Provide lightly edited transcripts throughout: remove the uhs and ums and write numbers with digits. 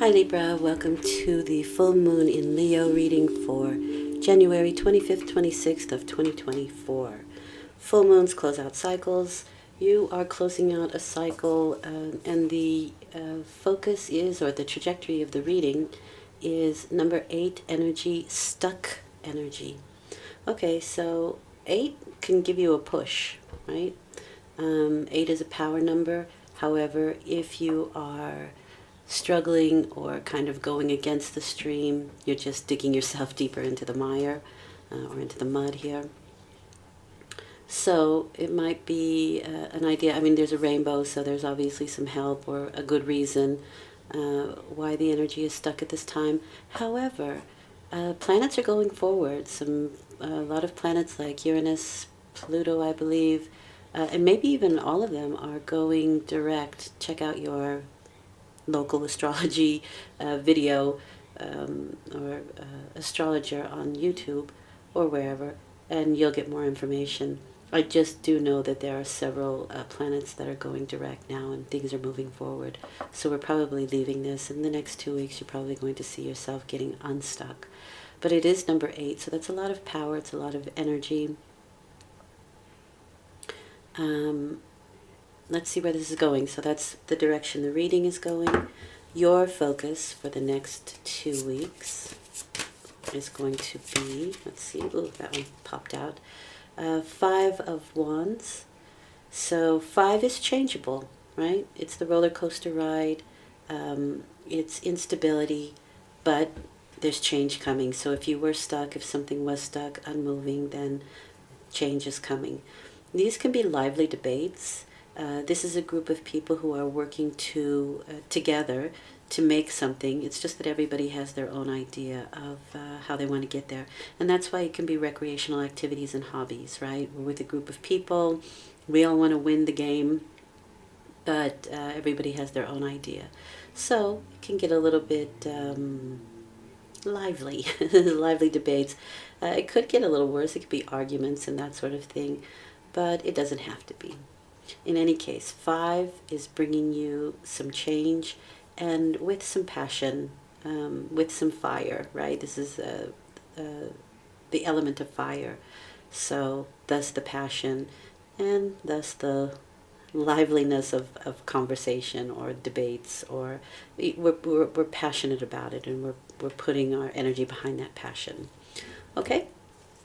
Hi Libra, welcome to the full moon in Leo reading for January 25th, 26th of 2024. Full moons close out cycles. You are closing out a cycle and the focus is, or the trajectory of the reading is number 8 energy, stuck energy. Okay, so 8 can give you a push, right? 8 is a power number. However, if you are struggling or kind of going against the stream, you're just digging yourself deeper into the mire or into the mud here. So it might be an idea. I mean, there's a rainbow, so there's obviously some help or a good reason why the energy is stuck at this time. However, planets are going forward. A lot of planets like Uranus, Pluto, I believe, and maybe even all of them are going direct. Check out your local astrology video or astrologer on YouTube or wherever, and you'll get more information. I just do know that there are several planets that are going direct now and things are moving forward. So we're probably leaving this. In the next 2 weeks, you're probably going to see yourself getting unstuck. But it is number 8, so that's a lot of power. It's a lot of energy. Let's see where this is going. So that's the direction the reading is going. Your focus for the next 2 weeks is going to be, let's see, ooh, that one popped out. 5 of Wands. So 5 is changeable, right? It's the roller coaster ride. It's instability, but there's change coming. So if you were stuck, if something was stuck, unmoving, then change is coming. These can be lively debates. This is a group of people who are working together to make something. It's just that everybody has their own idea of how they want to get there. And that's why it can be recreational activities and hobbies, right? We're with a group of people. We all want to win the game, but everybody has their own idea. So it can get a little bit lively, lively debates. It could get a little worse. It could be arguments and that sort of thing, but it doesn't have to be. In any case, 5 is bringing you some change and with some passion, with some fire, right? This is the element of fire. So thus the passion and thus the liveliness of conversation or debates, or we're passionate about it and we're putting our energy behind that passion. Okay,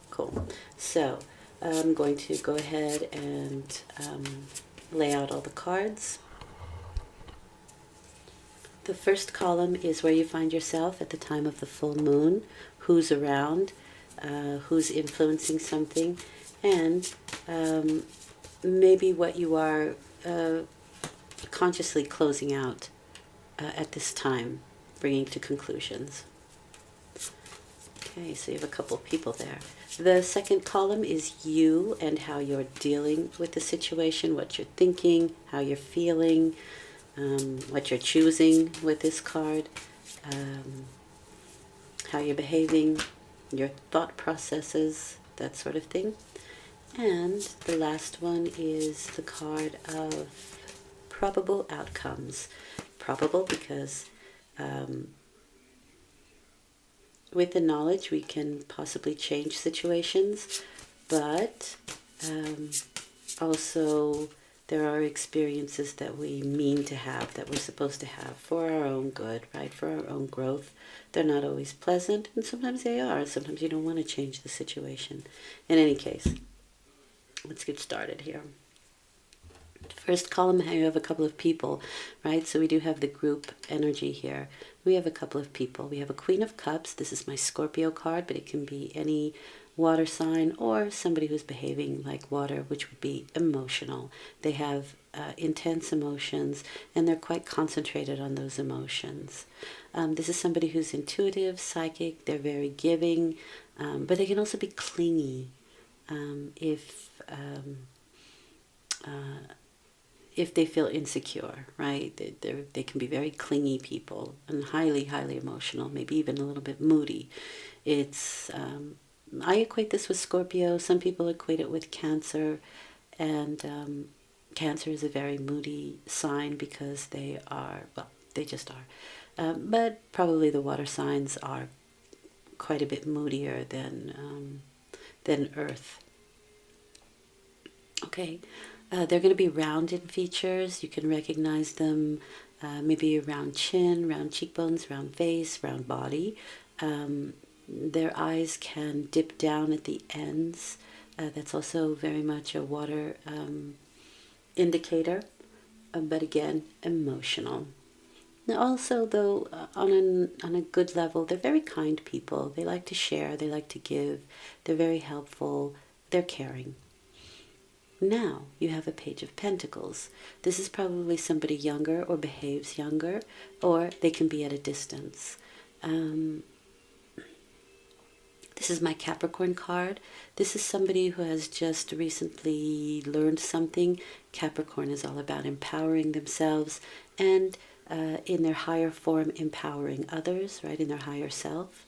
cool. So I'm going to go ahead and lay out all the cards. The first column is where you find yourself at the time of the full moon, who's around, who's influencing something, and maybe what you are consciously closing out at this time, bringing to conclusions. Okay, so you have a couple of people there. The second column is you and how you're dealing with the situation, what you're thinking, how you're feeling, what you're choosing with this card, how you're behaving, your thought processes, that sort of thing. And the last one is the card of probable outcomes. Probable because with the knowledge we can possibly change situations, but also there are experiences that we mean to have, that we're supposed to have for our own good, right? For our own growth. They're not always pleasant, and sometimes they are. Sometimes you don't want to change the situation. In any case, let's get started here. First column, you have a couple of people, right? So we do have the group energy here. We have a couple of people. We have a Queen of Cups. This is my Scorpio card, but it can be any water sign or somebody who's behaving like water, which would be emotional. They have intense emotions, and they're quite concentrated on those emotions. This is somebody who's intuitive, psychic. They're very giving, but they can also be clingy if they feel insecure, right? They can be very clingy people and highly, highly emotional, maybe even a little bit moody. It's I equate this with Scorpio. Some people equate it with Cancer, and Cancer is a very moody sign because they just are. but probably the water signs are quite a bit moodier than Earth. Okay, they're going to be round in features. You can recognize them maybe round chin, round cheekbones, round face, round body. Their eyes can dip down at the ends. That's also very much a water indicator, but again, emotional. Now also, though, on a good level, they're very kind people. They like to share, they like to give, they're very helpful, they're caring. Now you have a Page of Pentacles. This is probably somebody younger or behaves younger, or they can be at a distance. This is my Capricorn card. This is somebody who has just recently learned something. Capricorn is all about empowering themselves and in their higher form, empowering others, right, in their higher self.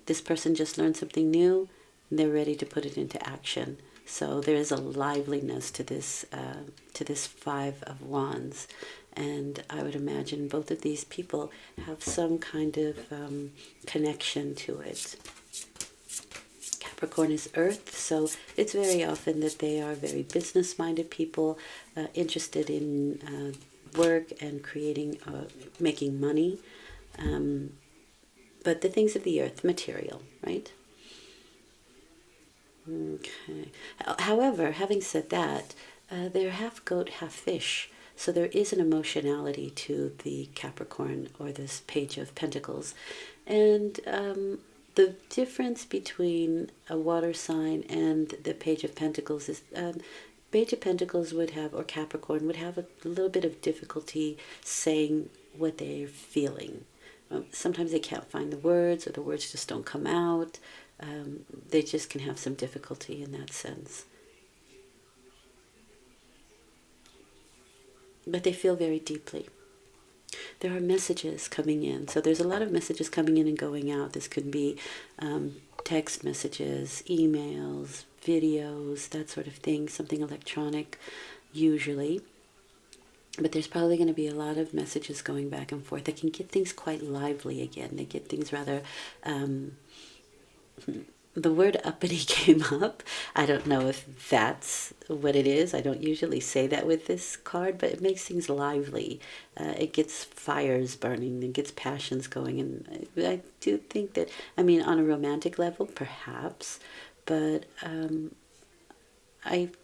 This person just learned something new, and they're ready to put it into action. So there is a liveliness to this Five of Wands, and I would imagine both of these people have some kind of connection to it. Capricorn is Earth, so it's very often that they are very business-minded people, interested in work and creating, making money, but the things of the earth, material, right? Okay. However, having said that, they're half goat, half fish. So there is an emotionality to the Capricorn or this Page of Pentacles. And the difference between a water sign and the Page of Pentacles is Page of Pentacles would have, or Capricorn, would have a little bit of difficulty saying what they're feeling. Sometimes they can't find the words, or the words just don't come out. They just can have some difficulty in that sense. But they feel very deeply. There are messages coming in. So there's a lot of messages coming in and going out. This could be text messages, emails, videos, that sort of thing, something electronic usually. But there's probably going to be a lot of messages going back and forth. They can get things quite lively again. They get things rather... the word uppity came up. I don't know if that's what it is. I don't usually say that with this card, but it makes things lively. It gets fires burning, it gets passions going, and I do think that, I mean, on a romantic level, perhaps, but I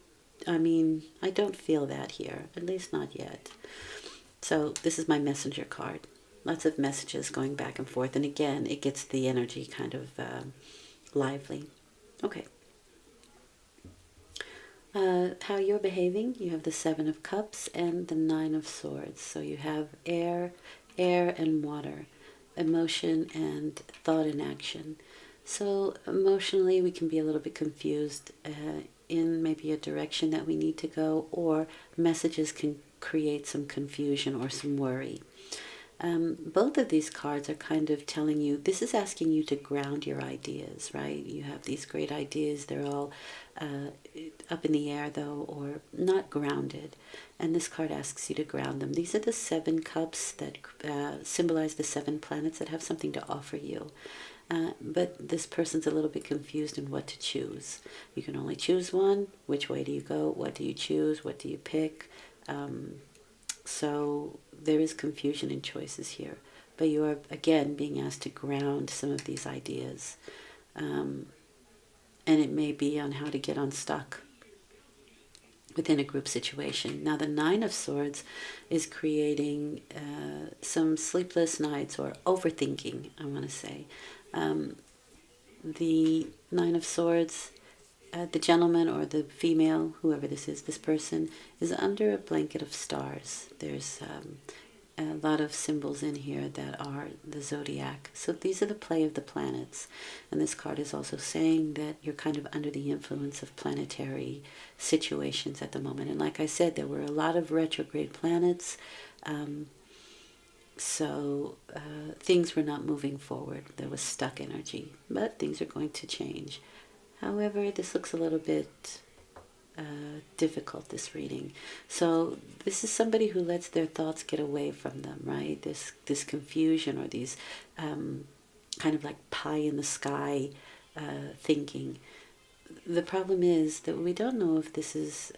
mean, I don't feel that here, at least not yet. So this is my messenger card. Lots of messages going back and forth, and again, it gets the energy kind of lively. Okay. How you're behaving, you have the Seven of Cups and the Nine of Swords. So you have air and water, emotion and thought and action. So emotionally, we can be a little bit confused in maybe a direction that we need to go, or messages can create some confusion or some worry. Both of these cards are kind of telling you, this is asking you to ground your ideas, right? You have these great ideas, they're all up in the air though, or not grounded. And this card asks you to ground them. These are the 7 cups that symbolize the 7 planets that have something to offer you. But this person's a little bit confused in what to choose. You can only choose one. Which way do you go? What do you choose? What do you pick? So there is confusion in choices here. But you are, again, being asked to ground some of these ideas. And it may be on how to get unstuck within a group situation. Now, the Nine of Swords is creating some sleepless nights, or overthinking, I want to say. The Nine of Swords, the gentleman or the female, whoever this is, this person, is under a blanket of stars. There's a lot of symbols in here that are the zodiac. So these are the play of the planets. And this card is also saying that you're kind of under the influence of planetary situations at the moment. And like I said, there were a lot of retrograde planets. So things were not moving forward. There was stuck energy. But things are going to change. However, this looks a little bit difficult, this reading. So this is somebody who lets their thoughts get away from them, right? This confusion or these kind of like pie in the sky thinking. The problem is that we don't know if this is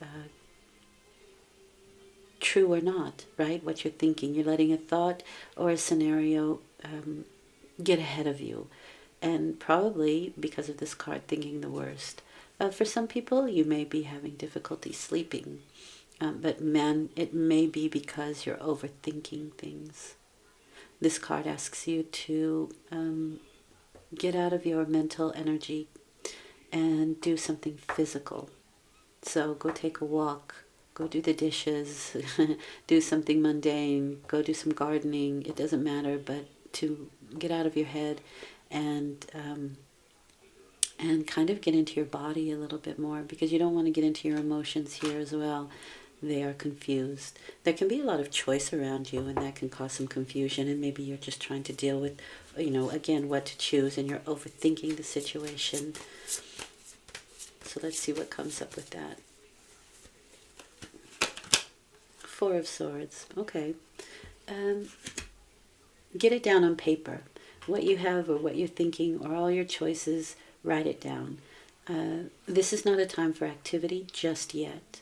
true or not, right? What you're thinking. You're letting a thought or a scenario get ahead of you. And probably because of this card, thinking the worst. For some people, you may be having difficulty sleeping. But man, it may be because you're overthinking things. This card asks you to get out of your mental energy and do something physical. So go take a walk, go do the dishes, do something mundane, go do some gardening. It doesn't matter, but to get out of your head and kind of get into your body a little bit more, because you don't want to get into your emotions here as well. They are confused. There can be a lot of choice around you, and that can cause some confusion, and maybe you're just trying to deal with, again, what to choose, and you're overthinking the situation. So let's see what comes up with that. Four of Swords. Okay. Get it down on paper. What you have or what you're thinking or all your choices, write it down. This is not a time for activity just yet.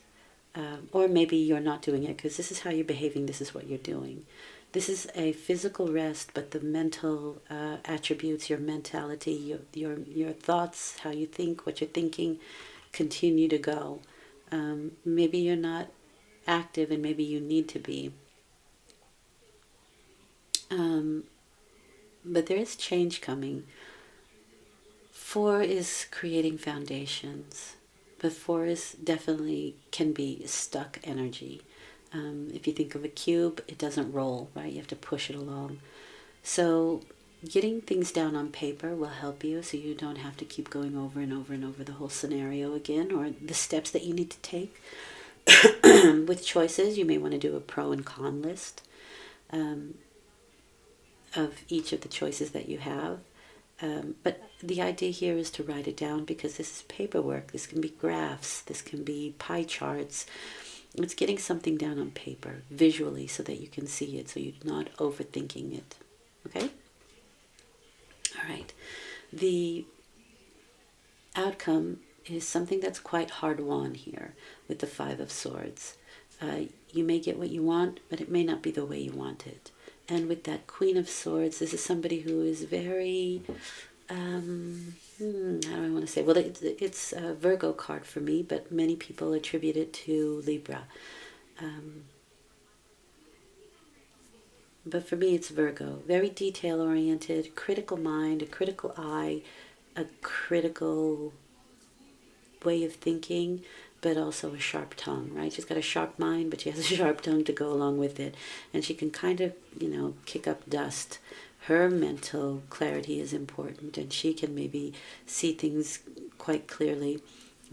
Or maybe you're not doing it because this is how you're behaving, this is what you're doing. This is a physical rest, but the mental attributes, your mentality, your thoughts, how you think, what you're thinking, continue to go. Maybe you're not active and maybe you need to be. But there is change coming. Four is creating foundations. But four is definitely can be stuck energy. If you think of a cube, it doesn't roll, right? You have to push it along. So getting things down on paper will help you so you don't have to keep going over and over and over the whole scenario again, or the steps that you need to take. With choices, you may want to do a pro and con list of each of the choices that you have. But the idea here is to write it down, because this is paperwork. This can be graphs. This can be pie charts. It's getting something down on paper visually so that you can see it, so you're not overthinking it. Okay? All right. The outcome is something that's quite hard-won here with the Five of Swords. You may get what you want, but it may not be the way you want it. And with that Queen of Swords, this is somebody who is very, how do I want to say? Well, it's a Virgo card for me, but many people attribute it to Libra. But for me, it's Virgo. Very detail-oriented, critical mind, a critical eye, a critical way of thinking, but also a sharp tongue, right? She's got a sharp mind, but she has a sharp tongue to go along with it. And she can kind of, kick up dust. Her mental clarity is important, and she can maybe see things quite clearly.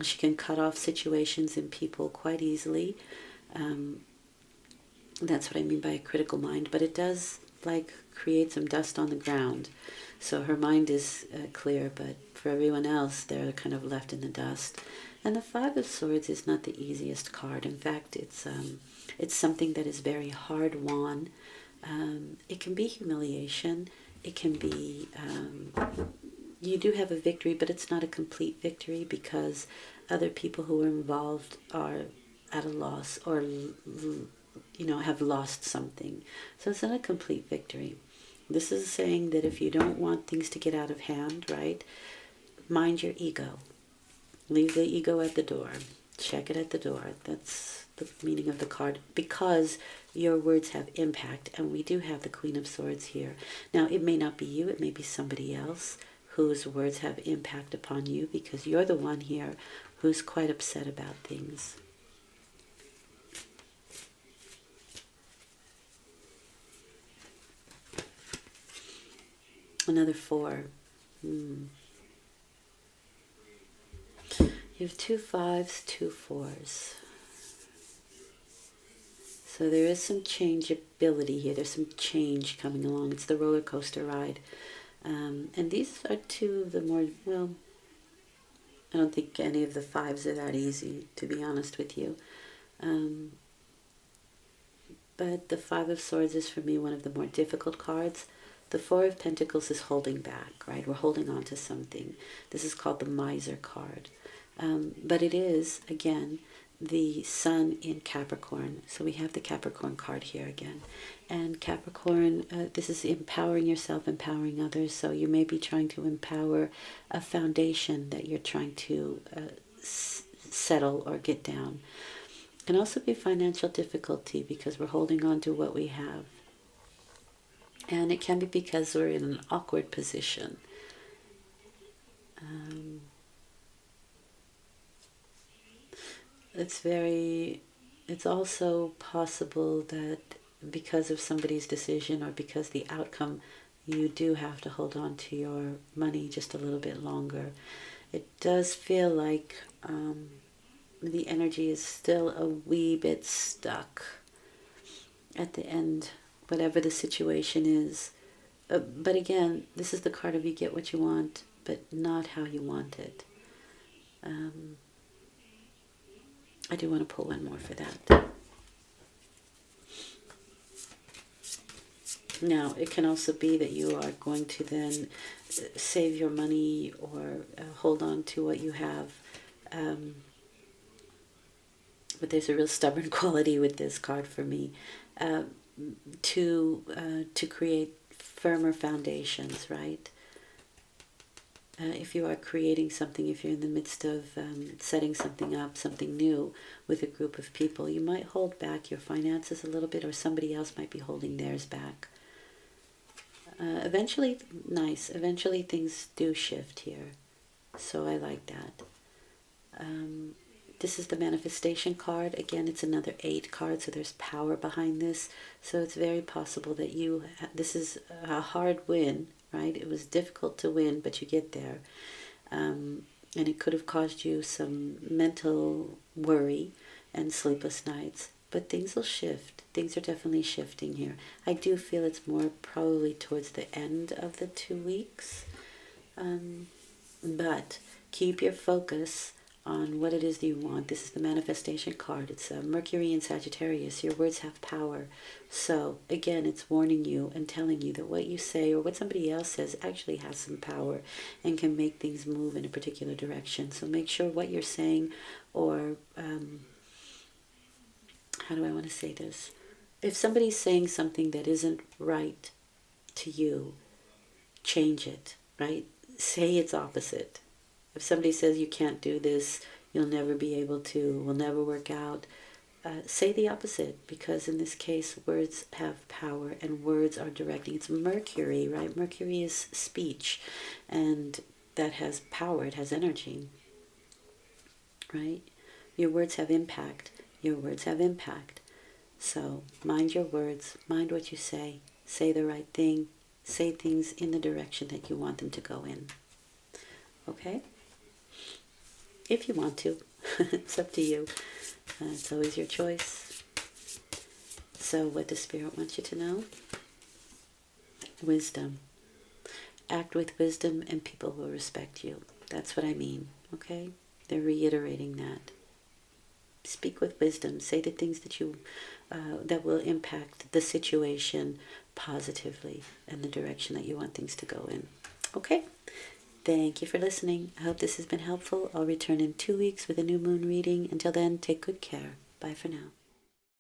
She can cut off situations and people quite easily. That's what I mean by a critical mind. But it does, create some dust on the ground. So her mind is clear, but for everyone else, they're kind of left in the dust. And the Five of Swords is not the easiest card. In fact, it's something that is very hard-won. It can be humiliation. It can be, you do have a victory, but it's not a complete victory because other people who are involved are at a loss or, have lost something. So it's not a complete victory. This is saying that if you don't want things to get out of hand, right, mind your ego. Leave the ego at the door. Check it at the door. That's the meaning of the card, because your words have impact, and we do have the Queen of Swords here. Now, it may not be you. It may be somebody else whose words have impact upon you, because you're the one here who's quite upset about things. Another four. You have 2 5s, 2 4s. So there is some changeability here. There's some change coming along. It's the roller coaster ride. And these are two of the more, I don't think any of the fives are that easy, to be honest with you. But the Five of Swords is, for me, one of the more difficult cards. The Four of Pentacles is holding back, right? We're holding on to something. This is called the Miser card. But it is, again, the Sun in Capricorn. So we have the Capricorn card here again. And Capricorn, this is empowering yourself, empowering others. So you may be trying to empower a foundation that you're trying to settle or get down. It can also be financial difficulty because we're holding on to what we have. And it can be because we're in an awkward position. It's also possible that because of somebody's decision or because the outcome, you do have to hold on to your money just a little bit longer. It does feel like the energy is still a wee bit stuck at the end, whatever the situation is. But again, this is the card of you get what you want, but not how you want it. I do want to pull one more for that. Now, it can also be that you are going to then save your money or hold on to what you have. But there's a real stubborn quality with this card for me, to create firmer foundations, right? If you are creating something, if you're in the midst of setting something up, something new with a group of people, you might hold back your finances a little bit, or somebody else might be holding theirs back. Eventually things do shift here. So I like that. This is the manifestation card. Again, it's another 8 card, so there's power behind this. So it's very possible that this is a hard win, right? It was difficult to win, but you get there. And it could have caused you some mental worry and sleepless nights. But things will shift. Things are definitely shifting here. I do feel it's more probably towards the end of the 2 weeks. But keep your focus on what it is that you want. This is the manifestation card. It's Mercury in Sagittarius. Your words have power. So again, it's warning you and telling you that what you say or what somebody else says actually has some power and can make things move in a particular direction. So make sure what you're saying, or how do I want to say this? If somebody's saying something that isn't right to you, change it, right? Say its opposite. If somebody says you can't do this, you'll never be able to, will never work out, say the opposite, because in this case, words have power and words are directing. It's Mercury, right? Mercury is speech, and that has power, it has energy, right? Your words have impact. Your words have impact. So mind your words, mind what you say the right thing, say things in the direction that you want them to go in. Okay? If you want to. It's up to you. It's always your choice. So what does Spirit want you to know? Wisdom. Act with wisdom and people will respect you. That's what I mean. Okay? They're reiterating that. Speak with wisdom. Say the things that that will impact the situation positively and the direction that you want things to go in. Okay? Thank you for listening. I hope this has been helpful. I'll return in 2 weeks with a new moon reading. Until then, take good care. Bye for now.